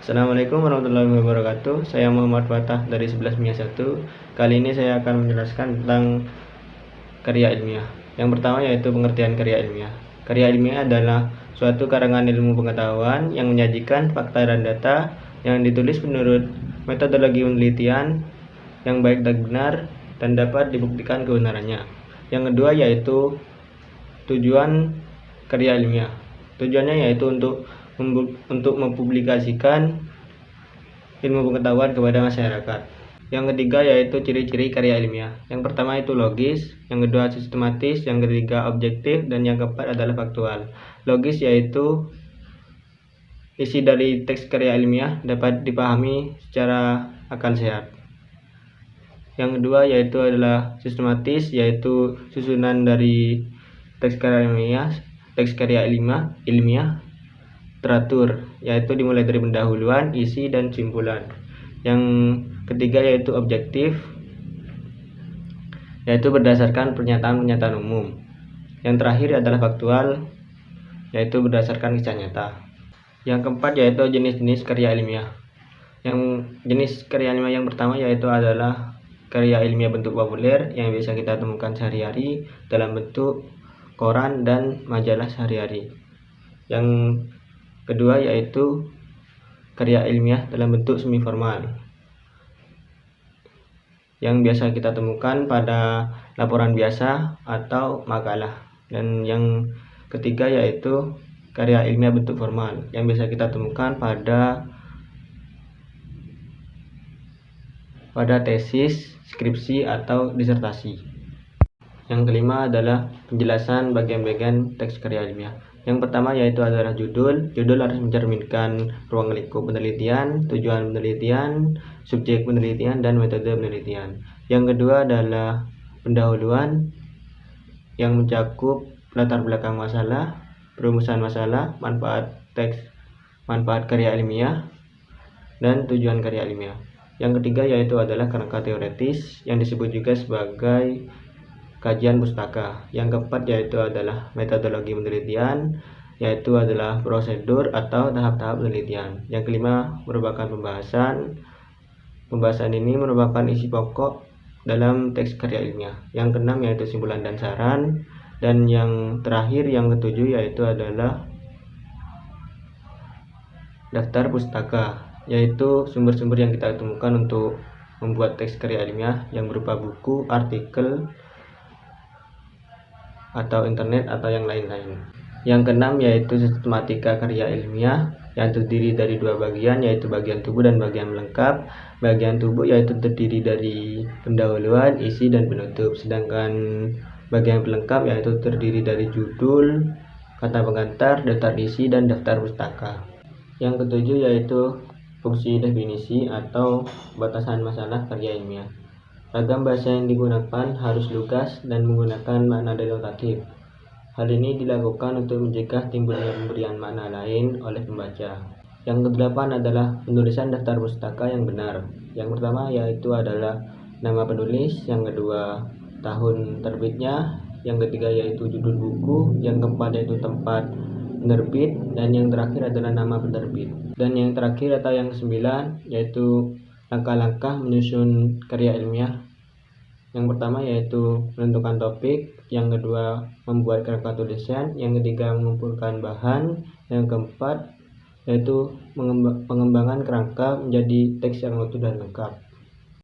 Assalamualaikum warahmatullahi wabarakatuh. Saya Muhammad Fatah dari 11 MIA 1. Kali ini saya akan menjelaskan tentang karya ilmiah. Yang pertama yaitu pengertian karya ilmiah. Karya ilmiah adalah suatu karangan ilmu pengetahuan yang menyajikan fakta dan data yang ditulis menurut metodologi penelitian yang baik dan benar dan dapat dibuktikan kebenarannya. Yang kedua yaitu tujuan karya ilmiah. Tujuannya yaitu untuk mempublikasikan ilmu pengetahuan kepada masyarakat. Yang ketiga yaitu ciri-ciri karya ilmiah. Yang pertama itu logis, yang kedua sistematis, yang ketiga objektif, dan yang keempat adalah faktual. Logis yaitu isi dari teks karya ilmiah dapat dipahami secara akal sehat. Yang kedua yaitu adalah sistematis, yaitu susunan dari teks karya ilmiah teratur, yaitu dimulai dari pendahuluan, isi, dan simpulan. Yang ketiga yaitu objektif, yaitu berdasarkan pernyataan-pernyataan umum. Yang terakhir adalah faktual, yaitu berdasarkan kisah nyata. Yang keempat yaitu jenis-jenis karya ilmiah. Yang jenis karya ilmiah yang pertama yaitu adalah karya ilmiah bentuk populer yang bisa kita temukan sehari-hari dalam bentuk koran dan majalah sehari-hari. Yang kedua yaitu karya ilmiah dalam bentuk semi formal yang biasa kita temukan pada laporan biasa atau makalah. Dan yang ketiga yaitu karya ilmiah bentuk formal yang biasa kita temukan pada tesis, skripsi, atau disertasi. Yang kelima adalah penjelasan bagian-bagian teks karya ilmiah. Yang pertama yaitu adalah judul. Judul harus mencerminkan ruang lingkup penelitian, tujuan penelitian, subjek penelitian, dan metode penelitian. Yang kedua adalah pendahuluan yang mencakup latar belakang masalah, perumusan masalah, manfaat teks, manfaat karya ilmiah, dan tujuan karya ilmiah. Yang ketiga yaitu adalah kerangka teoretis yang disebut juga sebagai kajian pustaka. Yang keempat yaitu adalah metodologi penelitian, yaitu adalah prosedur atau tahap-tahap penelitian. Yang kelima merupakan pembahasan. Pembahasan ini merupakan isi pokok dalam teks karya ilmiah. Yang keenam yaitu simpulan dan saran. Dan yang terakhir yang ketujuh yaitu adalah daftar pustaka, yaitu sumber-sumber yang kita temukan untuk membuat teks karya ilmiah yang berupa buku, artikel, atau internet, atau yang lain-lain. Yang keenam yaitu sistematika karya ilmiah yang terdiri dari dua bagian, yaitu bagian tubuh dan bagian melengkap. Bagian tubuh yaitu terdiri dari pendahuluan, isi, dan penutup. Sedangkan bagian pelengkap yaitu terdiri dari judul, kata pengantar, daftar isi, dan daftar pustaka. Yang ketujuh yaitu fungsi definisi atau batasan masalah karya ilmiah. Ragam bahasa yang digunakan harus lugas dan menggunakan makna denotatif. Hal ini dilakukan untuk mencegah timbulnya pemberian makna lain oleh pembaca. Yang kedelapan adalah penulisan daftar pustaka yang benar. Yang pertama yaitu adalah nama penulis, yang kedua tahun terbitnya, yang ketiga yaitu judul buku, yang keempat yaitu tempat penerbit, dan yang terakhir adalah nama penerbit. Dan yang terakhir atau yang kesembilan yaitu langkah-langkah menyusun karya ilmiah. Yang pertama yaitu menentukan topik, yang kedua membuat kerangka tulisan, yang ketiga mengumpulkan bahan, yang keempat yaitu pengembangan kerangka menjadi teks yang utuh dan lengkap.